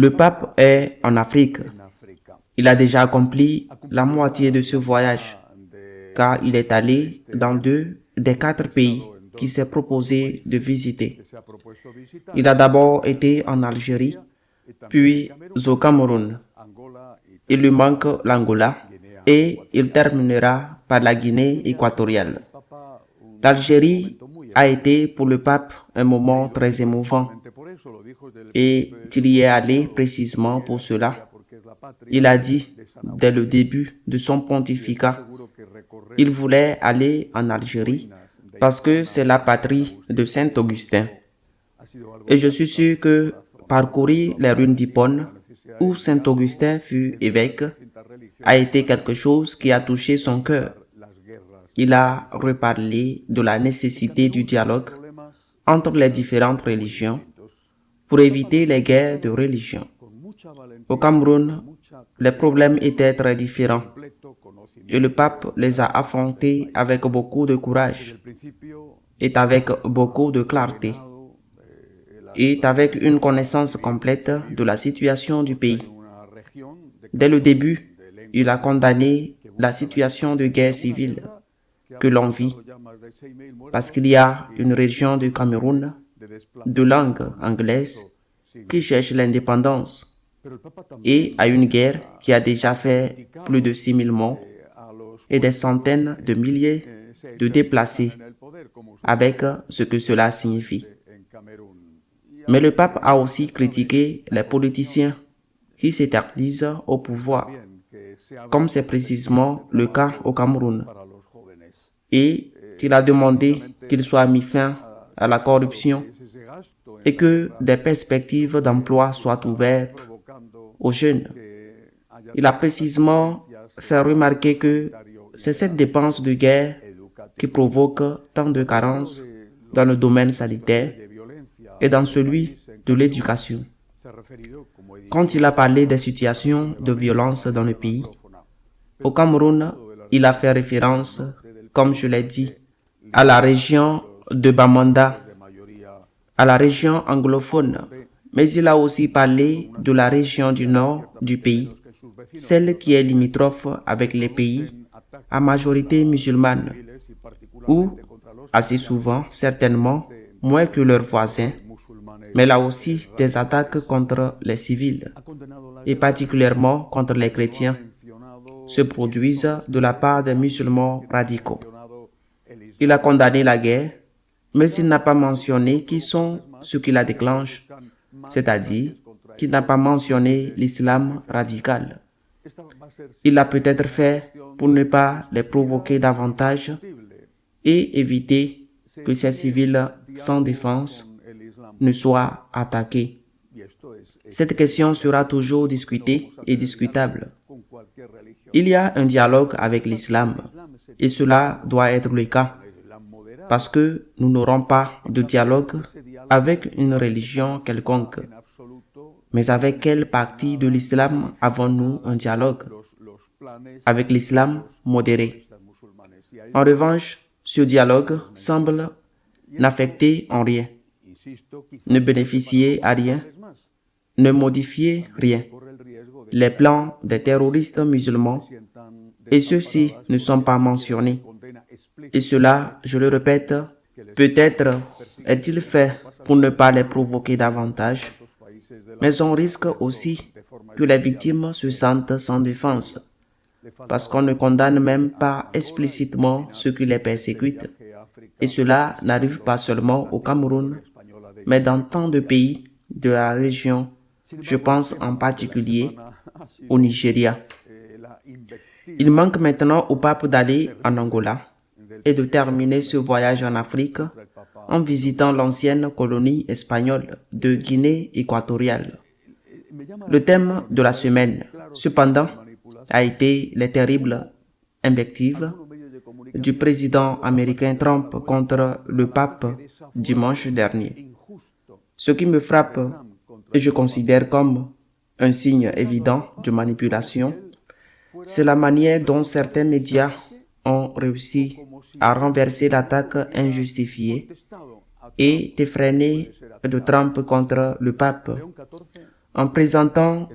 Le pape est en Afrique. Il a déjà accompli la moitié de ce voyage, car il est allé dans 2 des 4 pays qu'il s'est proposé de visiter. Il a d'abord été en Algérie, puis au Cameroun. Il lui manque l'Angola et il terminera par la Guinée équatoriale. L'Algérie a été pour le pape un moment très émouvant et il y est allé précisément pour cela. Il a dit, dès le début de son pontificat, il voulait aller en Algérie parce que c'est la patrie de Saint Augustin. Et je suis sûr que parcourir les ruines d'Hippone, où Saint Augustin fut évêque, a été quelque chose qui a touché son cœur. Il a reparlé de la nécessité du dialogue entre les différentes religions pour éviter les guerres de religion. Au Cameroun, les problèmes étaient très différents et le pape les a affrontés avec beaucoup de courage et avec beaucoup de clarté et avec une connaissance complète de la situation du pays. Dès le début, il a condamné la situation de guerre civile que l'on vit parce qu'il y a une région du Cameroun de langue anglaise qui cherche l'indépendance et à une guerre qui a déjà fait plus de 6000 morts et des centaines de milliers de déplacés avec ce que cela signifie. Mais le pape a aussi critiqué les politiciens qui s'éternisent au pouvoir, comme c'est précisément le cas au Cameroun. Et il a demandé qu'il soit mis fin à la corruption et que des perspectives d'emploi soient ouvertes aux jeunes. Il a précisément fait remarquer que c'est cette dépense de guerre qui provoque tant de carences dans le domaine sanitaire et dans celui de l'éducation. Quand il a parlé des situations de violence dans le pays, au Cameroun, il a fait référence, comme je l'ai dit, à la région de Bamenda, à la région anglophone, mais il a aussi parlé de la région du nord du pays, celle qui est limitrophe avec les pays à majorité musulmane, où, assez souvent, certainement, moins que leurs voisins, mais là aussi des attaques contre les civils, et particulièrement contre les chrétiens, se produisent de la part des musulmans radicaux. Il a condamné la guerre, mais il n'a pas mentionné qui sont ceux qui la déclenchent, c'est-à-dire qu'il n'a pas mentionné l'islam radical. Il l'a peut-être fait pour ne pas les provoquer davantage et éviter que ces civils sans défense ne soient attaqués. Cette question sera toujours discutée et discutable. Il y a un dialogue avec l'islam et cela doit être le cas parce que nous n'aurons pas de dialogue avec une religion quelconque. Mais avec quelle partie de l'islam avons-nous un dialogue? Avec l'islam modéré. En revanche, ce dialogue semble n'affecter en rien, ne bénéficier à rien, ne modifier rien. Les plans des terroristes musulmans, et ceux-ci ne sont pas mentionnés. Et cela, je le répète, peut-être est-il fait pour ne pas les provoquer davantage, mais on risque aussi que les victimes se sentent sans défense, parce qu'on ne condamne même pas explicitement ceux qui les persécutent. Et cela n'arrive pas seulement au Cameroun, mais dans tant de pays de la région, je pense en particulier au Nigeria. Il manque maintenant au pape d'aller en Angola et de terminer ce voyage en Afrique en visitant l'ancienne colonie espagnole de Guinée équatoriale. Le thème de la semaine, cependant, a été les terribles invectives du président américain Trump contre le pape dimanche dernier. Ce qui me frappe et je considère comme un signe évident de manipulation, c'est la manière dont certains médias ont réussi à renverser l'attaque injustifiée et effrénée de Trump contre le pape en présentant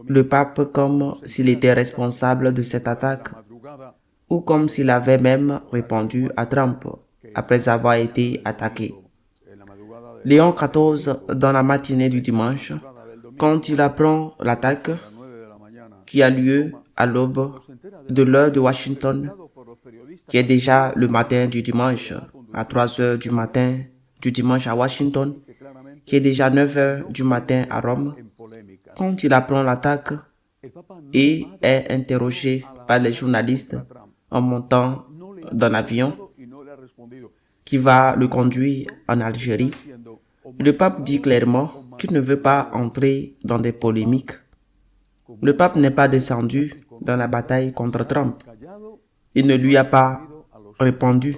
le pape comme s'il était responsable de cette attaque ou comme s'il avait même répondu à Trump après avoir été attaqué. Léon XIV, dans la matinée du dimanche, quand il apprend l'attaque qui a lieu à l'aube de l'heure de Washington, qui est déjà le matin du dimanche, à 3 heures du matin du dimanche à Washington, qui est déjà 9 heures du matin à Rome, quand il apprend l'attaque et est interrogé par les journalistes en montant dans l'avion qui va le conduire en Algérie, le pape dit clairement qu'il ne veut pas entrer dans des polémiques. Le pape n'est pas descendu dans la bataille contre Trump. Il ne lui a pas répondu.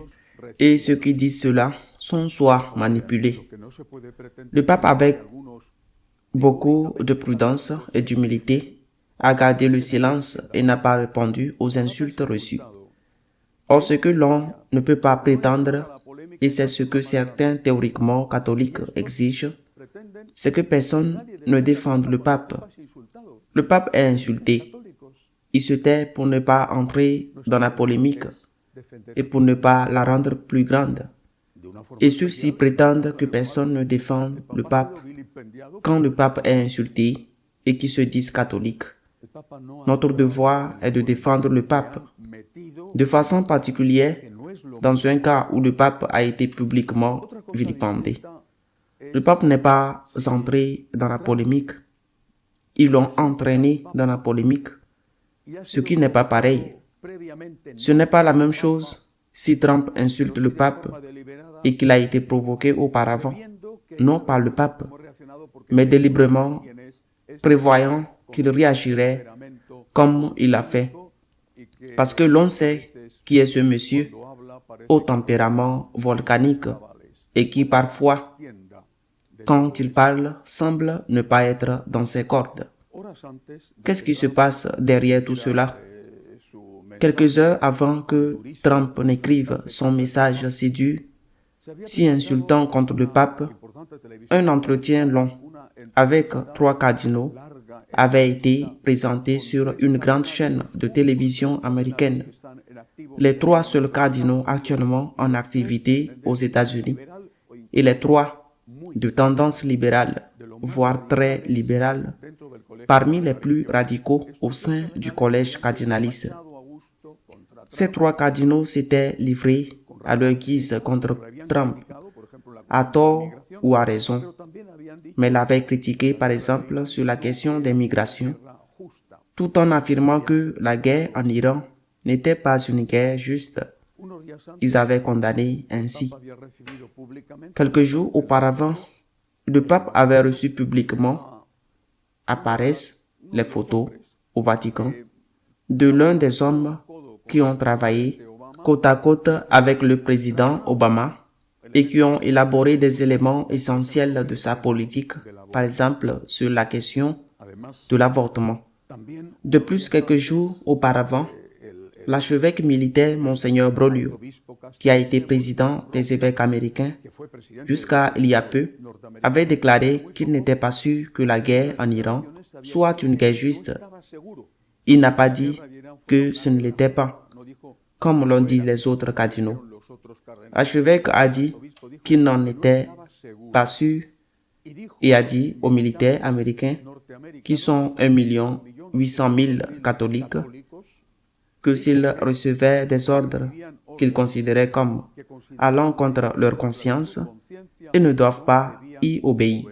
Et ceux qui disent cela sont soit manipulés. Le pape, avec beaucoup de prudence et d'humilité, a gardé le silence et n'a pas répondu aux insultes reçues. Or, ce que l'on ne peut pas prétendre, et c'est ce que certains théoriquement catholiques exigent, c'est que personne ne défende le pape. Le pape est insulté. Il se tait pour ne pas entrer dans la polémique et pour ne pas la rendre plus grande. Et ceux-ci prétendent que personne ne défend le pape quand le pape est insulté et qui se disent catholiques. Notre devoir est de défendre le pape, de façon particulière dans un cas où le pape a été publiquement vilipendé. Le pape n'est pas entré dans la polémique. Ils l'ont entraîné dans la polémique, ce qui n'est pas pareil. Ce n'est pas la même chose si Trump insulte le pape et qu'il a été provoqué auparavant, non par le pape, mais délibérément, prévoyant qu'il réagirait comme il l'a fait. Parce que l'on sait qui est ce monsieur au tempérament volcanique et qui parfois, quand il parle, semble ne pas être dans ses cordes. Qu'est-ce qui se passe derrière tout cela? Quelques heures avant que Trump n'écrive son message séduit, si insultant contre le pape, un entretien long avec 3 cardinaux avait été présenté sur une grande chaîne de télévision américaine. Les 3 seuls cardinaux actuellement en activité aux États-Unis et les 3 de tendance libérale, voire très libérale, parmi les plus radicaux au sein du collège cardinaliste. Ces 3 cardinaux s'étaient livrés à leur guise contre Trump, à tort ou à raison, mais l'avaient critiqué par exemple sur la question des migrations, tout en affirmant que la guerre en Iran n'était pas une guerre juste. Ils avaient condamné ainsi. Quelques jours auparavant, le pape avait reçu publiquement à Paris les photos au Vatican de l'un des hommes qui ont travaillé côte à côte avec le président Obama et qui ont élaboré des éléments essentiels de sa politique, par exemple sur la question de l'avortement. De plus, quelques jours auparavant, l'archevêque militaire Monseigneur Broglio, qui a été président des évêques américains jusqu'à il y a peu, avait déclaré qu'il n'était pas sûr que la guerre en Iran soit une guerre juste. Il n'a pas dit que ce ne l'était pas, comme l'ont dit les autres cardinaux. L'archevêque a dit qu'il n'en était pas sûr et a dit aux militaires américains, qui sont 1,8 million catholiques, que s'ils recevaient des ordres qu'ils considéraient comme allant contre leur conscience, ils ne doivent pas y obéir.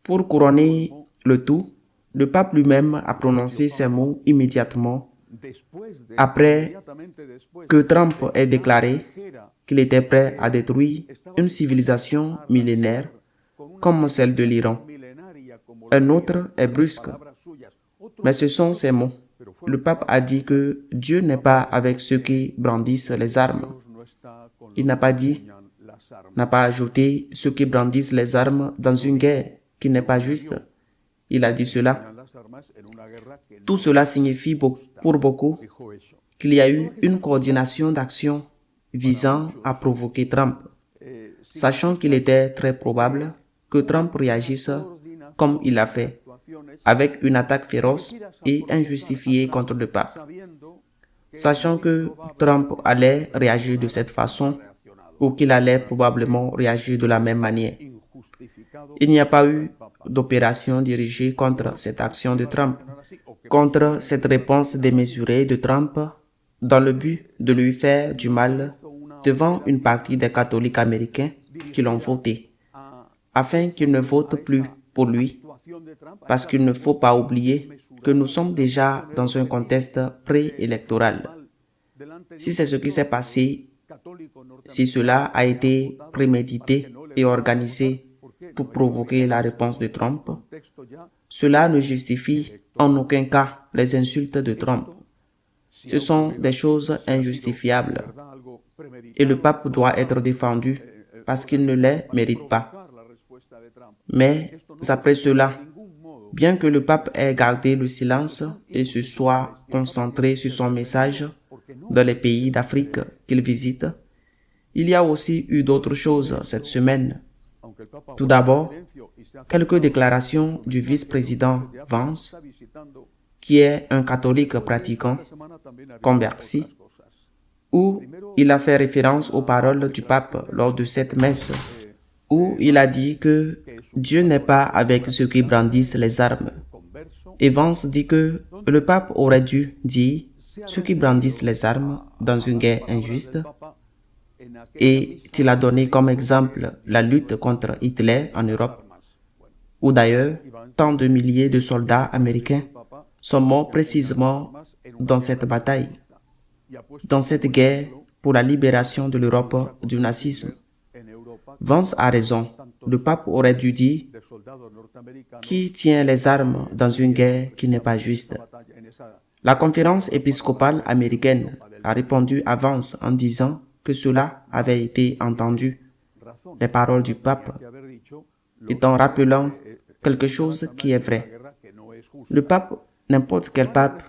Pour couronner le tout, le pape lui-même a prononcé ces mots immédiatement après que Trump ait déclaré qu'il était prêt à détruire une civilisation millénaire comme celle de l'Iran. Un autre est brusque, mais ce sont ces mots. Le pape a dit que Dieu n'est pas avec ceux qui brandissent les armes. Il n'a pas dit, n'a pas ajouté ceux qui brandissent les armes dans une guerre qui n'est pas juste. Il a dit cela. Tout cela signifie pour beaucoup qu'il y a eu une coordination d'action visant à provoquer Trump, sachant qu'il était très probable que Trump réagisse comme il l'a fait, avec une attaque féroce et injustifiée contre le pape. Sachant que Trump allait réagir de cette façon, ou qu'il allait probablement réagir de la même manière. Il n'y a pas eu d'opération dirigée contre cette action de Trump, contre cette réponse démesurée de Trump dans le but de lui faire du mal devant une partie des catholiques américains qui l'ont voté, afin qu'ils ne votent plus pour lui, parce qu'il ne faut pas oublier que nous sommes déjà dans un contexte préélectoral. Si c'est ce qui s'est passé, si cela a été prémédité et organisé pour provoquer la réponse de Trump, cela ne justifie en aucun cas les insultes de Trump. Ce sont des choses injustifiables et le pape doit être défendu parce qu'il ne les mérite pas. Mais après cela, bien que le pape ait gardé le silence et se soit concentré sur son message dans les pays d'Afrique qu'il visite, il y a aussi eu d'autres choses cette semaine. Tout d'abord, quelques déclarations du vice-président Vance, qui est un catholique pratiquant, converti, où il a fait référence aux paroles du pape lors de cette messe, où il a dit que Dieu n'est pas avec ceux qui brandissent les armes. Et Vance dit que le pape aurait dû dire ceux qui brandissent les armes dans une guerre injuste. Et il a donné comme exemple la lutte contre Hitler en Europe, où d'ailleurs tant de milliers de soldats américains sont morts précisément dans cette bataille, dans cette guerre pour la libération de l'Europe du nazisme. Vance a raison. Le pape aurait dû dire qui tient les armes dans une guerre qui n'est pas juste. La conférence épiscopale américaine a répondu à Vance en disant que cela avait été entendu, les paroles du pape, et en rappelant quelque chose qui est vrai. Le pape, n'importe quel pape,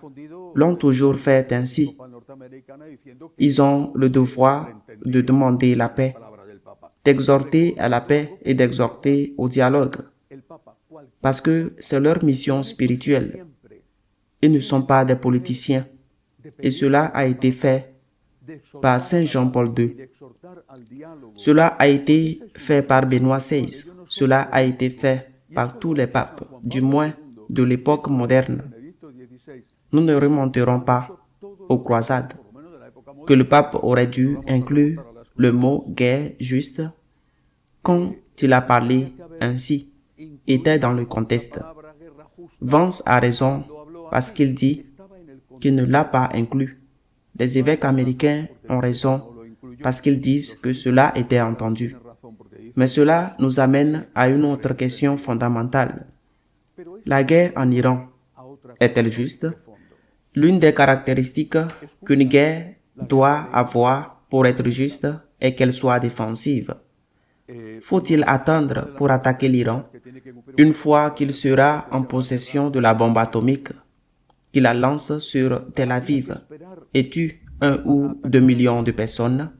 l'ont toujours fait ainsi. Ils ont le devoir de demander la paix, d'exhorter à la paix et d'exhorter au dialogue, parce que c'est leur mission spirituelle. Ils ne sont pas des politiciens, et cela a été fait par Saint Jean-Paul II. Cela a été fait par Benoît XVI. Cela a été fait par tous les papes, du moins de l'époque moderne. Nous ne remonterons pas aux croisades, que le pape aurait dû inclure le mot guerre juste quand il a parlé ainsi, était dans le contexte. Vance a raison parce qu'il dit qu'il ne l'a pas inclus. Les évêques américains ont raison parce qu'ils disent que cela était entendu. Mais cela nous amène à une autre question fondamentale. La guerre en Iran est-elle juste? L'une des caractéristiques qu'une guerre doit avoir pour être juste est qu'elle soit défensive. Faut-il attendre pour attaquer l'Iran une fois qu'il sera en possession de la bombe atomique, qu'il la lance sur Tel Aviv et tue 1 ou 2 millions de personnes?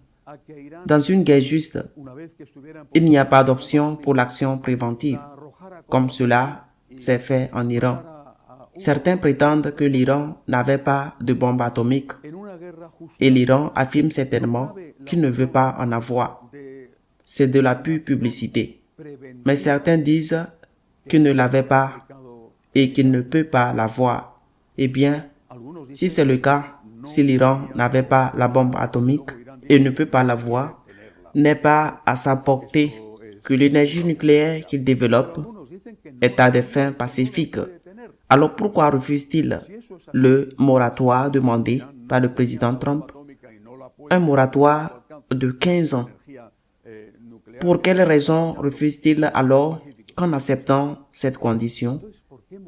Dans une guerre juste, il n'y a pas d'option pour l'action préventive, comme cela s'est fait en Iran. Certains prétendent que l'Iran n'avait pas de bombe atomique et l'Iran affirme certainement qu'il ne veut pas en avoir. C'est de la pure publicité. Mais certains disent qu'il ne l'avait pas et qu'il ne peut pas l'avoir. Eh bien, si c'est le cas, si l'Iran n'avait pas la bombe atomique et ne peut pas l'avoir, n'est pas à sa portée que l'énergie nucléaire qu'il développe est à des fins pacifiques. Alors pourquoi refuse-t-il le moratoire demandé par le président Trump? Un moratoire de 15 ans. Pour quelle raison refuse-t-il alors qu'en acceptant cette condition,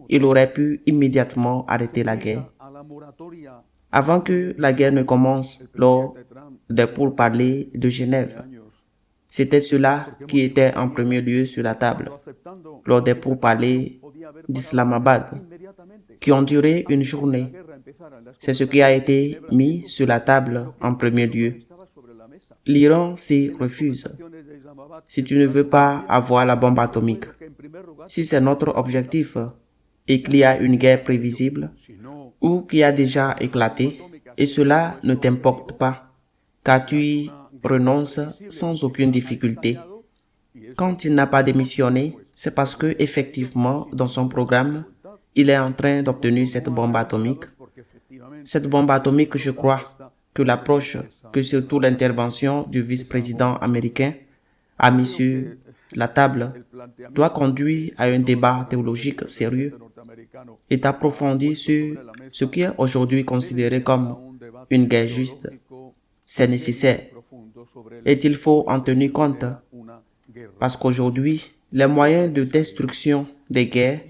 il aurait pu immédiatement arrêter la guerre? Avant que la guerre ne commence lors des pourparlers de Genève, c'était cela qui était en premier lieu sur la table, lors des pourparlers d'Islamabad, qui ont duré une journée. C'est ce qui a été mis sur la table en premier lieu. L'Iran s'y refuse. Si tu ne veux pas avoir la bombe atomique, Si c'est notre objectif et qu'il y a une guerre prévisible ou qui a déjà éclaté, et cela ne t'importe pas, car tu y renonces sans aucune difficulté. Quand il n'a pas démissionné, c'est parce que, effectivement, dans son programme, il est en train d'obtenir cette bombe atomique. Cette bombe atomique, je crois que l'approche, que surtout l'intervention du vice-président américain a mis sur la table, doit conduire à un débat théologique sérieux et d'approfondir sur ce qui est aujourd'hui considéré comme une guerre juste. C'est nécessaire et il faut en tenir compte parce qu'aujourd'hui, les moyens de destruction des guerres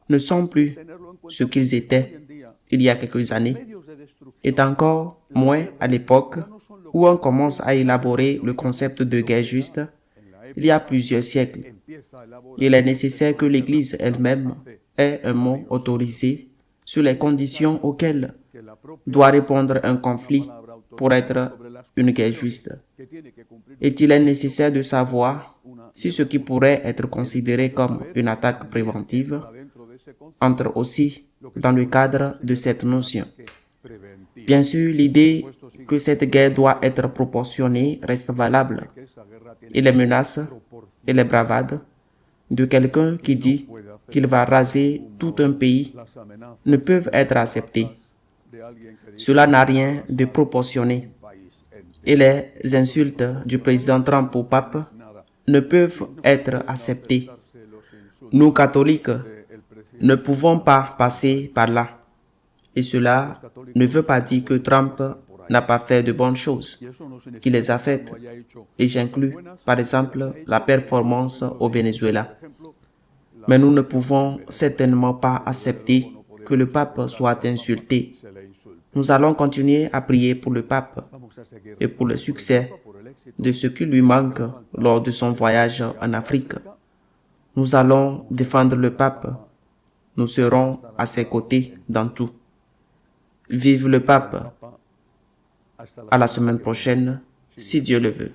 ne sont plus ce qu'ils étaient il y a quelques années et encore moins à l'époque où on commence à élaborer le concept de guerre juste il y a plusieurs siècles. Il est nécessaire que l'Église elle-même ait un mot autorisé sur les conditions auxquelles doit répondre un conflit pour être une guerre juste. Et il est nécessaire de savoir si ce qui pourrait être considéré comme une attaque préventive entre aussi dans le cadre de cette notion. Bien sûr, l'idée que cette guerre doit être proportionnée reste valable. Et les menaces et les bravades de quelqu'un qui dit qu'il va raser tout un pays ne peuvent être acceptées. Cela n'a rien de proportionné. Et les insultes du président Trump au pape ne peuvent être acceptées. Nous, catholiques, ne pouvons pas passer par là. Et cela ne veut pas dire que Trump n'a pas fait de bonnes choses, qu'il les a faites. Et j'inclus, par exemple, la performance au Venezuela. Mais nous ne pouvons certainement pas accepter que le pape soit insulté. Nous allons continuer à prier pour le pape et pour le succès de ce qui lui manque lors de son voyage en Afrique. Nous allons défendre le pape. Nous serons à ses côtés dans tout. Vive le pape! À la semaine prochaine, si Dieu le veut.